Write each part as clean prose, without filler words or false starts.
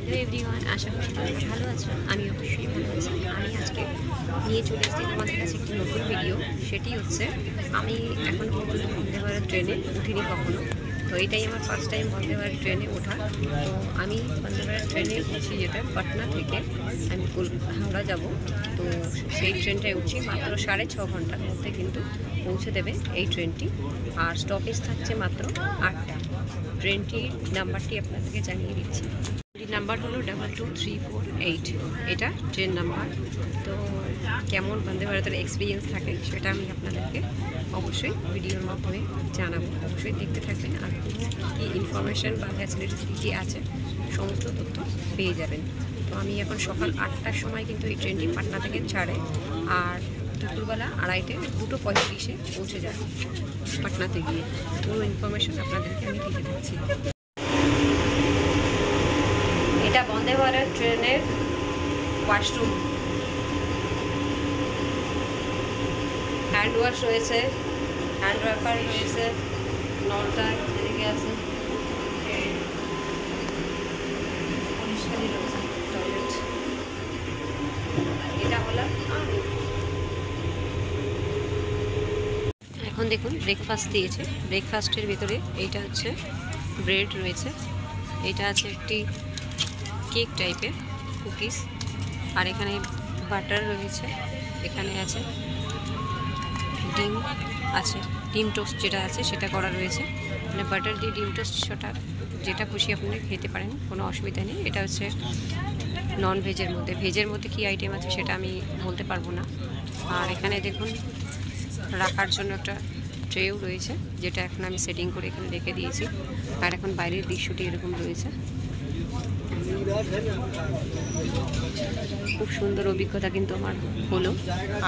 Hello everyone, আশা করি তোমরা ভালো আছো। আমি অবশ্যই ভালো আছি। আমি আজকে নিয়ে চলে এসেছি তোমাদের কাছে একটি নতুন ভিডিও। সেটি হচ্ছে আমি এখন পর্যন্ত বন্দে ভারত ট্রেনে উঠিনি কখনো। তো এটাই আমার ফার্স্ট টাইম বন্দে ভারত ট্রেনে ওঠা। তো আমি বন্দে ভারত ট্রেনে উঠছি যেটা পাটনা থেকে আমি হাওড়া যাব। তো সেই ট্রেনটায় উঠছি, মাত্র 6.5 ঘন্টার মধ্যে কিন্তু পৌঁছে দেবে এই ট্রেনটি। আর স্টপেজ থাকছে মাত্র 8টা। ট্রেনটির নাম্বারটি আপনাদেরকে জানিয়ে দিচ্ছি। নাম্বার হলো 22348। এটা ট্রেন নাম্বার। তো কেমন বন্দে ভারতের এক্সপিরিয়েন্স থাকে সেটা আমি আপনাদেরকে অবশ্যই ভিডিওর মাধ্যমে জানাবো। অবশ্যই দেখতে থাকবেন। আর কী কী ইনফরমেশান বা ফ্যাসিলিটিস কী কী আছে সমস্ত তথ্য পেয়ে যাবেন। তো আমি এখন সকাল 8টার সময় কিন্তু এই ট্রেনটি পাটনা থেকে ছাড়ে, আর দুপুরবেলা 2:30-2:35 পৌঁছে যায় পাটনাতে গিয়ে। পুরো ইনফরমেশান আপনাদেরকে আমি দিতে থাকছি। এটা বন্দে ভারত ট্রেনের ওয়াশরুম। হ্যান্ড ওয়াশ রয়েছে, হ্যান্ড ওয়াইপার রয়েছে, নলটা এদিকে আছে, পরিষ্কারই রয়েছে টয়লেট। এটা হলো এখন দেখুন ব্রেকফাস্ট দিয়েছে। ব্রেকফাস্টের ভিতরে এইটা হচ্ছে ব্রেড রয়েছে, এটা আছে একটি কেক টাইপের কুকিজ, আর এখানে বাটার রয়েছে, এখানে আছে ডিম আছে, ডিম টোস্ট যেটা আছে সেটা করা রয়েছে। মানে বাটার দিয়ে ডিম টোস্ট সেটা যেটা খুশি আপনি খেতে পারেন, কোনো অসুবিধা নেই। এটা হচ্ছে নন ভেজের মধ্যে। ভেজের মধ্যে কী আইটেম আছে সেটা আমি বলতে পারবো না। আর এখানে দেখুন রাখার জন্য একটা ট্রেও রয়েছে, যেটা এখন আমি সেটিং করে এখানে রেখে দিয়েছি। আর এখন বাইরের দৃশ্যটি এরকম রয়েছে। খুব সুন্দর অভিজ্ঞতা কিন্তু আমার হলো।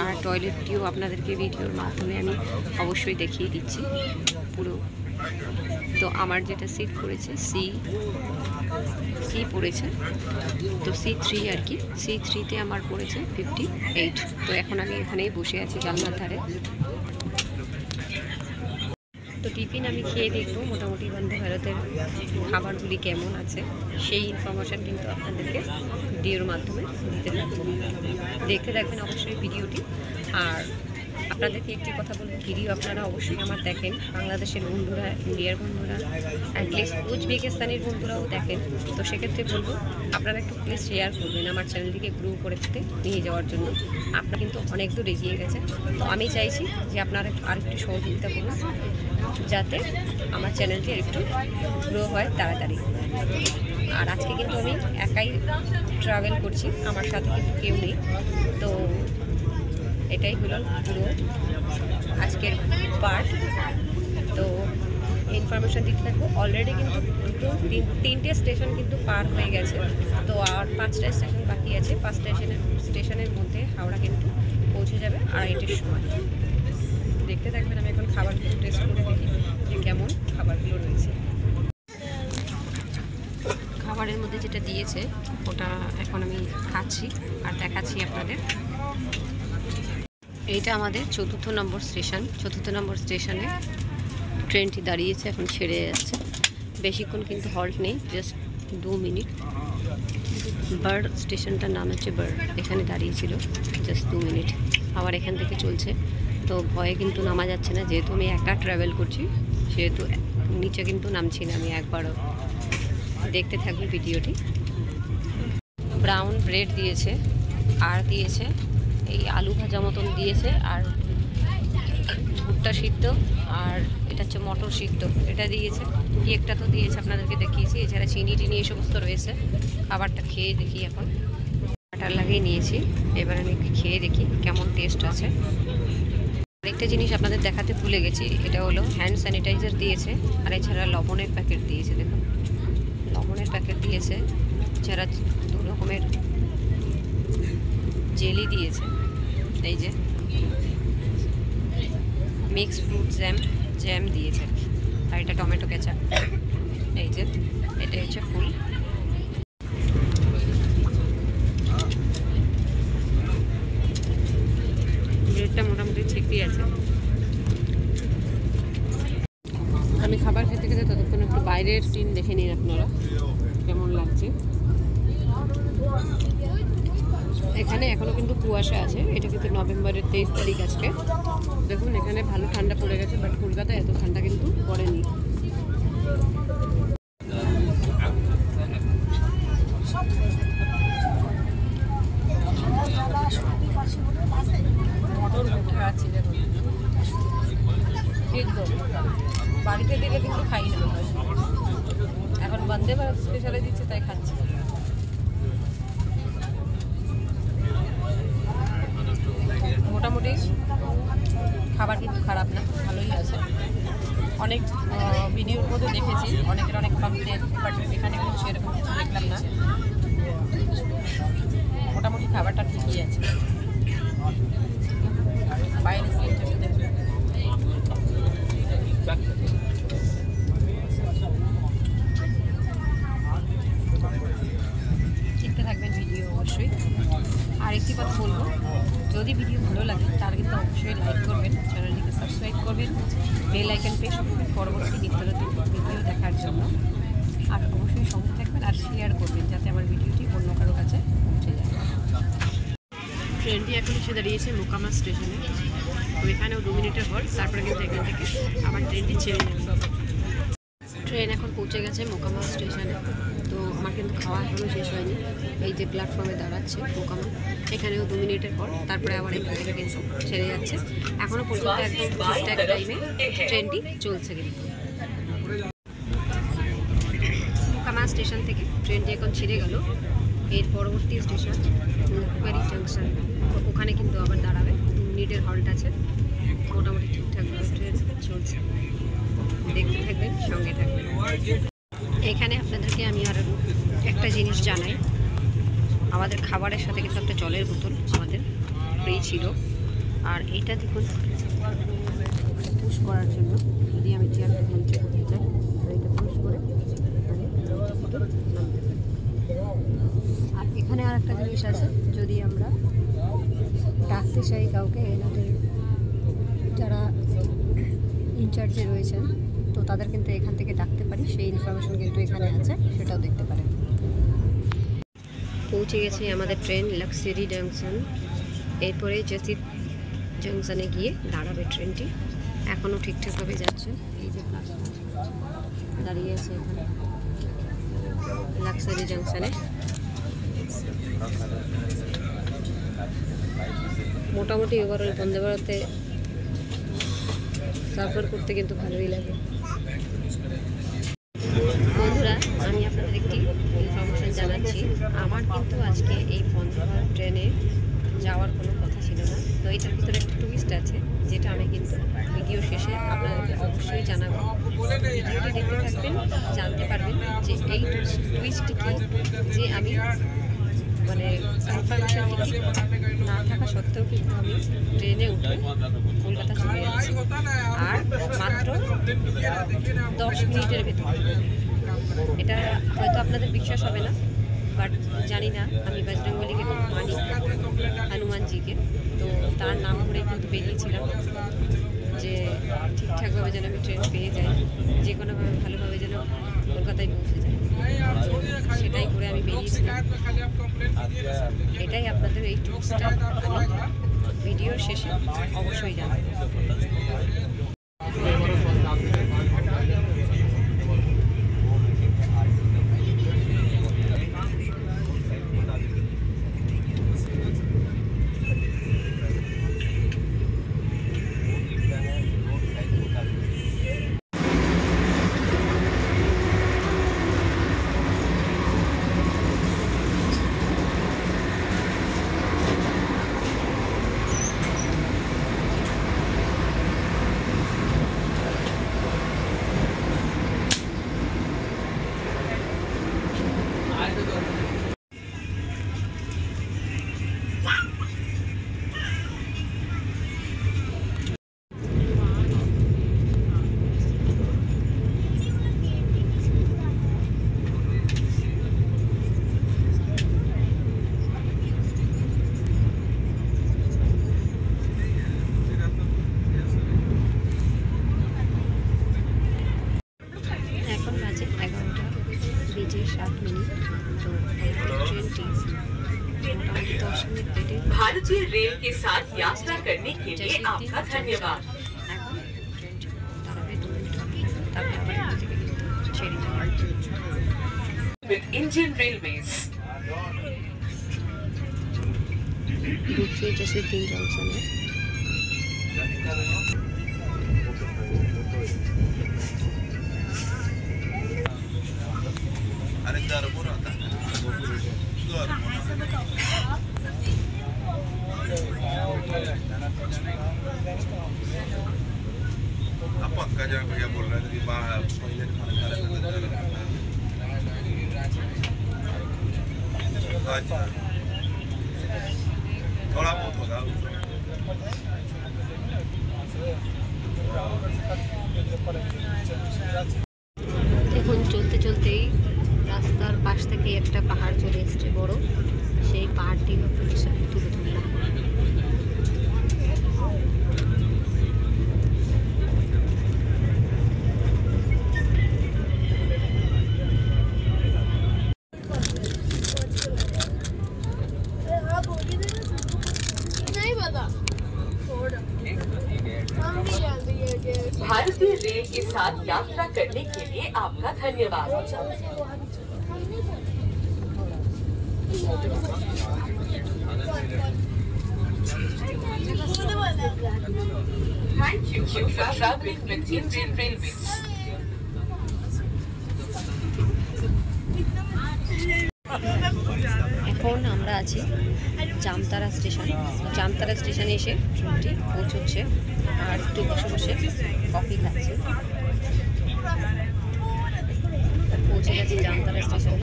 আর টয়লেটটিও আপনাদেরকে ভিডিওর মাধ্যমে আমি অবশ্যই দেখিয়ে দিচ্ছি পুরো। তো আমার যেটা সিট পড়েছে সি পড়েছে, তো C3 আর কি। C3-তে আমার পড়েছে 58। তো এখন আমি এখানেই বসে আছি জানলার ধারে। তো টিফিন আমি খেয়ে দেখবো মোটামুটি বন্দে ভারতের খাবারগুলি কেমন আছে, সেই ইনফরমেশান কিন্তু আপনাদেরকে ভিডিওর মাধ্যমে দিতে থাকবো। দেখতে থাকবেন অবশ্যই ভিডিওটি। আর আপনাদেরকে একটি কথা বলবো, ভিডিও আপনারা অবশ্যই আমার দেখেন, বাংলাদেশের বন্ধুরা, ইন্ডিয়ার বন্ধুরা, অ্যাটলিস্ট উজবেকিস্তানের বন্ধুরাও দেখেন। তো সেক্ষেত্রে বলবো আপনারা একটু প্লিজ শেয়ার করবেন আমার চ্যানেলটিকে গ্রো করতে নিয়ে যাওয়ার জন্য। আপনারা কিন্তু অনেক দূর এগিয়ে গেছেন। তো আমি চাইছি যে আপনারা আরেকটু সহযোগিতা করুন, যাতে আমার চ্যানেলটি একটু গ্রো হয় তাড়াতাড়ি। আর আজকে কিন্তু আমি একাই ট্রাভেল করছি, আমার সাথে কিন্তু কেউ নেই। তো এটাই হলো পুরো আজকের পার্ট। তো ইনফরমেশান দিতে থাকবো। অলরেডি কিন্তু তিনটে স্টেশন কিন্তু পার হয়ে গেছে। তো আর 5টা স্টেশন বাকি আছে। 5টা স্টেশনের মধ্যে হাওড়া কিন্তু পৌঁছে যাবে 2:30-এর সময়। দেখতে থাকবেন। আমি এখন খাবারগুলো টেস্ট করে দেখি যে কেমন খাবারগুলো রয়েছে। খাবারের মধ্যে যেটা দিয়েছে ওটা এখন আমি খাচ্ছি আর দেখাচ্ছি আপনাদের। এইটা আমাদের 4 নম্বর স্টেশন। 4 নম্বর স্টেশনে ট্রেনটি দাঁড়িয়েছে, এখন ছেড়ে যাচ্ছে। বেশিক্ষণ কিন্তু হল্ট নেই, জাস্ট 2 মিনিট। বার্ড স্টেশনটার নাম হচ্ছে বার্ড, এখানে দাঁড়িয়েছিল জাস্ট 2 মিনিট। আবার এখান থেকে চলছে। তো ভয়ে কিন্তু নামা যাচ্ছে না, যেহেতু আমি একা ট্রাভেল করছি, সেহেতু নিচে কিন্তু নামছি না আমি একবারও। দেখতে থাকবে ভিডিওটি। ব্রাউন ব্রেড দিয়েছে, আর দিয়েছে এই আলু ভাজা মতন দিয়েছে, আর ভুট্টা সিদ্ধ, আর এটা হচ্ছে মটর সিদ্ধ এটা দিয়েছে। কেকটা তো দিয়েছে, আপনাদেরকে দেখিয়েছি। এছাড়া চিনি টিনি এই সমস্ত রয়েছে। খাবারটা খেয়ে দেখি। এখন বাটার লাগিয়ে নিয়েছি, এবার আমি খেয়ে দেখি কেমন টেস্ট আছে। আরেকটা জিনিস আপনাদের দেখাতে ভুলে গেছি, এটা হলো হ্যান্ড স্যানিটাইজার দিয়েছে, আর এছাড়া লবণের প্যাকেট দিয়েছে। দেখুন লবণের প্যাকেট দিয়েছে, এছাড়া 2 রকমের জেলি দিয়েছে। এই যে মিক্স ফ্রুট জ্যাম দিয়েছে, আর এটা টমেটো কেচাপ। এই যে এটা হচ্ছে ফুল। ব্রেডটা মোটামুটি ঠিকই আছে। আমি খাবার খেতে খেতে ততক্ষণ একটু বাইরের সিন দেখে নিন আপনারা কেমন লাগছে। এখানে এখনো কিন্তু কুয়াশা আছে। এটা কিন্তু নভেম্বরের 23 তারিখ আজকে। দেখুন এখানে ভালো ঠান্ডা পড়ে গেছে, বাট কলকাতায় এত ঠান্ডা কিন্তু পড়েনি। মোটর উঠে আছি দেখুন, একদম বাড়িতে দিলে কিন্তু খাই না, এখন বন্দে ভারত স্পেশালে দিচ্ছে তাই খাচ্ছি। মোটামুটি খাবার কিন্তু খারাপ না, ভালোই আছে। অনেক ভিডিওর মধ্যে দেখেছি অনেকের অনেক কমপ্লেন, বাট এখানে কিন্তু সেরকম কিছু দেখলাম না। মোটামুটি খাবারটা ঠিকই আছে। বাইরে দেখতে থাকবেন ভিডিও অবশ্যই। আর একটি কথা বলবো, যদি ভিডিও ভালো লাগে তাহলে কিন্তু অবশ্যই লাইক করবেন, চ্যানেলটিকে সাবস্ক্রাইব করবেন, বেল আইকন প্রেস করবেন পরবর্তী নিত্য নতুন ভিডিও দেখার জন্য। আর অবশ্যই সঙ্গে থাকবেন আর শেয়ার করবেন যাতে আমার ভিডিওটি অন্য কারো কাছে পৌঁছে যায়। ট্রেনটি এখন এসে দাঁড়িয়েছে মোকামা স্টেশনে। তো এখানেও 2 মিনিটের পর তারপরে কিন্তু এখান থেকে আবার ট্রেনটি ছেড়ে যাবে। ট্রেন এখন পৌঁছে গেছে মোকামা স্টেশনে। তো আমার কিন্তু খাওয়া এখনও শেষ হয়নি। এই যে প্ল্যাটফর্মে দাঁড়াচ্ছে মোকামা, এখানেও 2 মিনিটের পর তারপরে আবার এখান থেকে কিন্তু ছেড়ে যাচ্ছে। এখনও পর্যন্ত একদম ঠিকঠাক টাইমে ট্রেনটি চলছে। কিন্তু মোকামা স্টেশন থেকে ট্রেনটি এখন ছেড়ে গেল। এর পরবর্তী স্টেশন হুগলি জাংশন, ওখানে কিন্তু আবার দাঁড়াবে। 2 মিনিটের হল্ট আছে। মোটামুটি ঠিকঠাকভাবে ট্রেন চলছে, দেখতে থাকবেন, সঙ্গে থাকবেন। এখানে আপনাদেরকে আমি আরও একটা জিনিস জানাই, আমাদের খাবারের সাথে কিন্তু একটা জলের বোতল আমাদের ফ্রি ছিল। আর এইটা দেখুন পুশ করার জন্য, যদি আমি চেয়ারটা নিচে করতে চাই তো এটা পুশ করে আর এখানে আর একটা জিনিস আছে, যদি আমরা ডাকতে চাই কাউকে, এনাদের যারা ইনচার্জে রয়েছেন তো তাদের কিন্তু এখান থেকে ডাকতে পারি, সেই ইনফরমেশন কিন্তু এখানে আছে, সেটাও দেখতে পারেন। পৌঁছে গেছে আমাদের ট্রেন লাক্সারি জাংশন। এরপরে জাসিদ জাংশনে গিয়ে দাঁড়াবে ট্রেনটি। এখনও ঠিকঠাকভাবে যাচ্ছে। এই যে দাঁড়িয়ে আছে এখানে লাক্সারি জাংশনে। মোটামুটি ওভারঅল বন্দে ভারতে সাফার করতে কিন্তু ভালোই লাগে। বন্ধুরা, আমি আপনাদের একটি ইনফরমেশান জানাচ্ছি, আমার কিন্তু আজকে এই বন্দে ভারত ট্রেনে যাওয়ার কোনো কথা ছিল না। তো এটার ভিতরে একটা টুইস্ট আছে, যেটা আমি কিন্তু ভিডিও শেষে আপনাদেরকে অবশ্যই জানাবো। ভিডিওটি দেখতে থাকবেন, জানতে পারবেন যে এই টুইস্টটি কী, যে আমি মানে কনফার্মেশন টিকিট না থাকা সত্ত্বেও কিন্তু আমি ট্রেনে উঠে কলকাতা চলে যাচ্ছি। আর মাত্র 10 মিনিটের ভেতর। এটা হয়তো আপনাদের বিশ্বাস হবে না, বাট জানি না, আমি বজরংবলীকে খুব মানি, হনুমানজিকে। তো তার নাম করে কিন্তু বেরিয়েছিলাম যে ঠিকঠাকভাবে যেন আমি ট্রেন পেয়ে যাই, যে কোনোভাবে ভালোভাবে যেন কলকাতায় পৌঁছে যাই, সেটাই করে আমি বেরিয়েছিলাম। এটাই আপনাদের এই টিপসটা আমি ভিডিওর শেষে অবশ্যই জানাবো। भारतीय रेल के साथ यात्रा करने के लिए आपका धन्यवाद। With Indian Railways. दूसरे जसीरुद्दीन जंक्शन है। पक्का जरा भैया बोल रहे थे कि बाहर पहले खाना खा रहे थे। अच्छा थोड़ा बहुत होगा এখন চলতে চলতেই রাস্তার পাশ থেকে একটা পাহাড় চলে এসছে বড়, সেই পাহাড়টি আপনাদের সাথে তুলে ধরলাম। भारतीय रेल के साथ यात्रा करने के लिए आपका धन्यवाद। Thank you for traveling with Indian Railways. এখন আমরা আছি জামতারা স্টেশন। জামতারা স্টেশনে এসে ট্রেনটি পৌঁছচ্ছে, আর একটু বসে বসে কফি খাচ্ছি। পৌঁছে গেছি জামতারা স্টেশনে।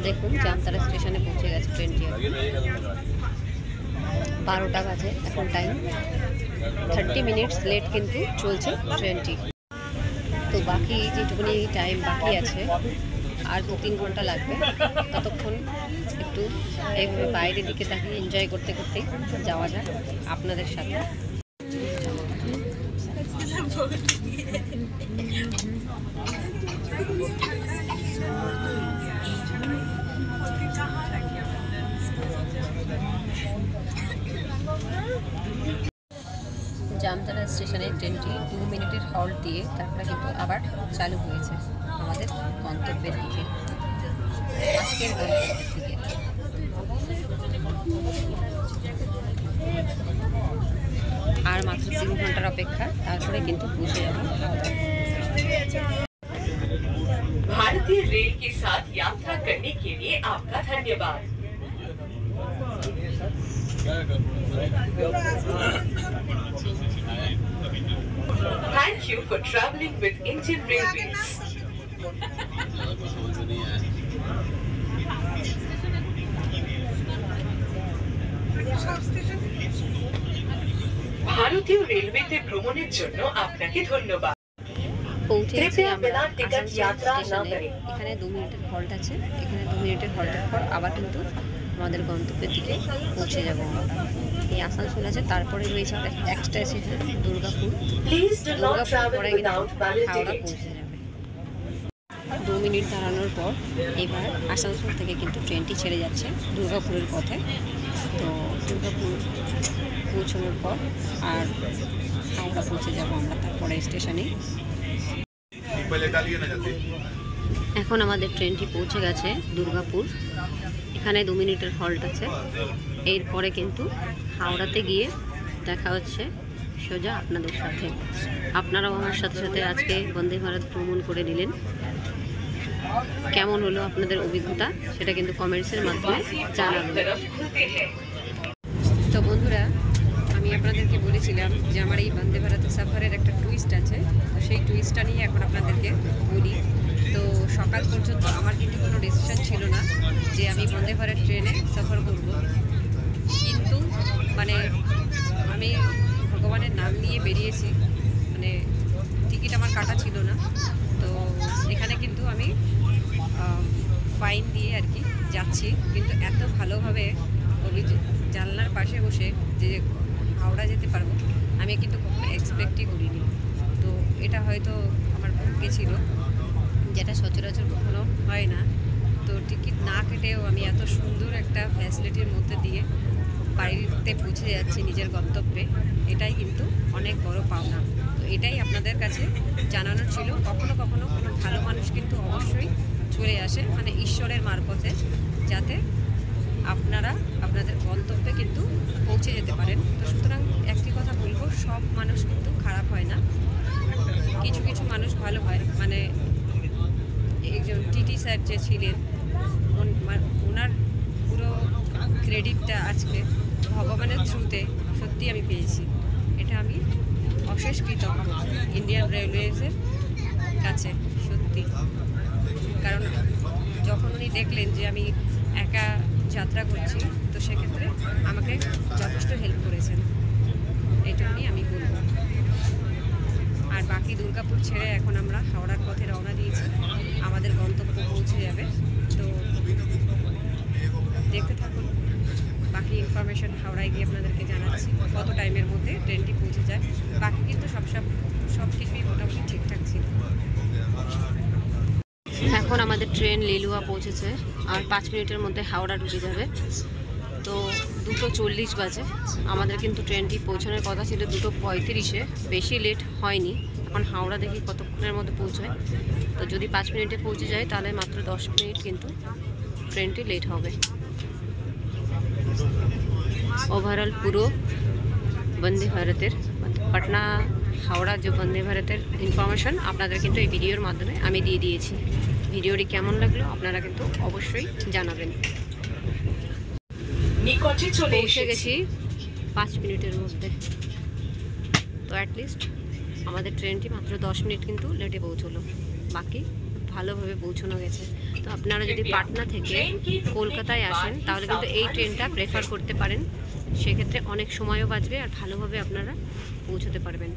দেখুন জামতারা স্টেশনে পৌঁছে গেছে ট্রেনটি। 12টা বাজে এখন টাইম। 30 মিনিটস লেট কিন্তু চলছে ট্রেনটি। তো বাকি যেটুকুনি টাইম বাকি আছে আর 2-3 ঘন্টা লাগবে, ততক্ষণ একটু এইভাবে বাইরের দিকে তাকিয়ে এনজয় করতে করতে যাওয়া যাক আপনাদের সাথে। জামতারা স্টেশনে ট্রেনটি 2 মিনিটের হল্ট দিয়ে তারপরে কিন্তু আবার চালু হয়েছে আমাদের গন্তব্যের দিকে, আজকের গন্তব্যের দিকে। আর মাত্র 3 ঘন্টার অপেক্ষা, তারপরে কিন্তু পৌঁছে যাব। भारतीय रेल के साथ यात्रा करने के लिए आपका धन्यवाद। Thank you for traveling with Indian Railways. ভারতীয় রেলওয়েতে ভ্রমণের জন্য আপনাকে ধন্যবাদ। পৌঁছে গেছি আমরা স্টেশনে। এখানে 2 মিনিটের হল্ট আছে। এখানে 2 মিনিটের হল্টের পর আবার কিন্তু আমাদের গন্তব্যের দিকে পৌঁছে যাব আমরা। এই আসানসোল আছে, তারপরে রয়েছে এক্সট্রা স্টেশন দুর্গাপুর। দুর্গাপুর পরে কিন্তু হাওড়া পৌঁছে যাবে। 2 মিনিট দাঁড়ানোর পর এবার আসানসোল থেকে কিন্তু ট্রেনটি ছেড়ে যাচ্ছে দুর্গাপুরের পথে। তো দুর্গাপুর পৌঁছানোর পর আর হাওড়া পৌঁছে যাব আমরা তারপরে স্টেশনে। এখন আমাদের ট্রেনটি পৌঁছে গেছে দুর্গাপুর। এখানে 2 মিনিটের হল্ট আছে। এরপরে কিন্তু হাওড়াতে গিয়ে দেখা হচ্ছে সোজা আপনাদের সাথে। আপনারাও আমার সাথে সাথে আজকে বন্দে ভারত ভ্রমণ করে নিলেন। কেমন হলো আপনাদের অভিজ্ঞতা সেটা কিন্তু কমেন্টসের মাধ্যমে জানাবেন। তো বন্ধুরা, আমি আপনাদেরকে বলেছিলাম যে আমার এই বন্দে ভারত সফরের একটা টুইস্ট আছে, তো সেই টুইস্টটা নিয়ে এখন আপনাদেরকে বলি। তো সকাল পর্যন্ত আমার কিন্তু কোনো ডিসিশন ছিল না যে আমি বন্দে ভারত ট্রেনে সফর করব, কিন্তু মানে আমি ভগবানের নাম নিয়ে বেরিয়েছি। মানে টিকিট আমার কাটা ছিল না, তো এখানে কিন্তু আমি ফাইন দিয়ে আর কি যাচ্ছি। কিন্তু এত ভালোভাবে জানলার পাশে বসে যে হাওড়া যেতে পারবো আমি কিন্তু কখনো এক্সপেক্টই করিনি। তো এটা হয়তো আমার ভাগ্যে ছিল, যেটা সচরাচর কখনো হয় না। তো টিকিট না কেটেও আমি এত সুন্দর একটা ফ্যাসিলিটির মধ্যে দিয়ে বাড়িতে পৌঁছে যাচ্ছি নিজের গন্তব্যে, এটাই কিন্তু অনেক বড় পাওনা। তো এটাই আপনাদের কাছে জানানোর ছিল। কখনো কখনো কোনো ভালো মানুষ কিন্তু অবশ্যই চলে আসে, মানে ঈশ্বরের মারফতে, যাতে আপনারা আপনাদের গন্তব্যে কিন্তু পৌঁছে যেতে পারেন। তো সুতরাং একটি কথা বলবো, সব মানুষ কিন্তু খারাপ হয় না, কিছু কিছু মানুষ ভালো হয়। মানে একজন টিটি স্যার যে ছিলেন, ওনার পুরো ক্রেডিটটা আজকে ভগবানের থ্রুতে সত্যি আমি পেয়েছি। এটা আমি অশেষ কৃতজ্ঞ ইন্ডিয়ান রেলওয়েজের কাছে সত্যি। কারণ যখন উনি দেখলেন যে আমি একা যাত্রা করছি, তো সেক্ষেত্রে আমাকে যথেষ্ট হেল্প করেছেন, এই জন্যই আমি বলব। আর বাকি দুর্গাপুর ছেড়ে এখন আমরা হাওড়ার পথে রওনা দিয়েছি, আমাদের গন্তব্য পৌঁছে যাবে। তো দেখতে থাকুন, বাকি ইনফরমেশন হাওড়ায় গিয়ে আপনাদেরকে জানাচ্ছি কত টাইমের মধ্যে ট্রেনটি পৌঁছে যায়। বাকি কিন্তু সব কিছুই মোটামুটি ঠিকঠাক ছিল। এখন আমাদের ট্রেন লিলুয়া পৌঁছেছে, আর 5 মিনিটের মধ্যে হাওড়া ঢুকে যাবে। তো 2:40 বাজে, আমাদের কিন্তু ট্রেনটি পৌঁছানোর কথা ছিল 2:35-এ, বেশি লেট হয়নি। এখন হাওড়া দেখি কতক্ষণের মধ্যে পৌঁছায়। তো যদি 5 মিনিটে পৌঁছে যায় তাহলে মাত্র 10 মিনিট কিন্তু ট্রেনটি লেট হবে। ওভারঅল পুরো বন্দে ভারতের পাটনা হাওড়া যে বন্দে ভারতের ইনফরমেশন আপনাদের কিন্তু এই ভিডিওর মাধ্যমে আমি দিয়ে দিয়েছি। ভিডিওটি কেমন লাগলো আপনারা কিন্তু অবশ্যই জানাবেন। নিকটে চলে পৌঁছে গেছি 5 মিনিটের মধ্যে। তো অ্যাটলিস্ট আমাদের ট্রেনটি মাত্র 10 মিনিট কিন্তু লেটে পৌঁছলো, বাকি ভালোভাবে পৌঁছানো গেছে। তো আপনারা যদি পাটনা থেকে কলকাতায় আসেন তাহলে কিন্তু এই ট্রেনটা প্রেফার করতে পারেন, সেক্ষেত্রে অনেক সময়ও বাঁচবে আর ভালোভাবে আপনারা পৌঁছতে পারবেন।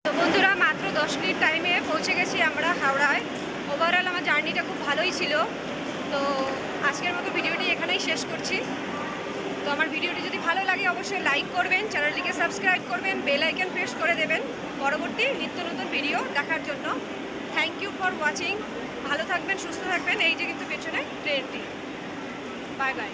তো বন্ধুরা, মাত্র 10 মিনিট টাইমে পৌঁছে গেছি আমরা হাওড়ায়। ওভারঅল আমার জার্নিটা খুব ভালোই ছিল। তো আজকের মতো ভিডিওটি এখানেই শেষ করছি। তো আমার ভিডিওটি যদি ভালো লাগে অবশ্যই লাইক করবেন, চ্যানেলটিকে সাবস্ক্রাইব করবেন, বেল আইকন প্রেস করে দেবেন পরবর্তী নিত্য নতুন ভিডিও দেখার জন্য। Thank you for watching. ভালো থাকবেন, সুস্থ থাকবেন। এই যে কিন্তু পেছনে ট্রেনটি। Bye by.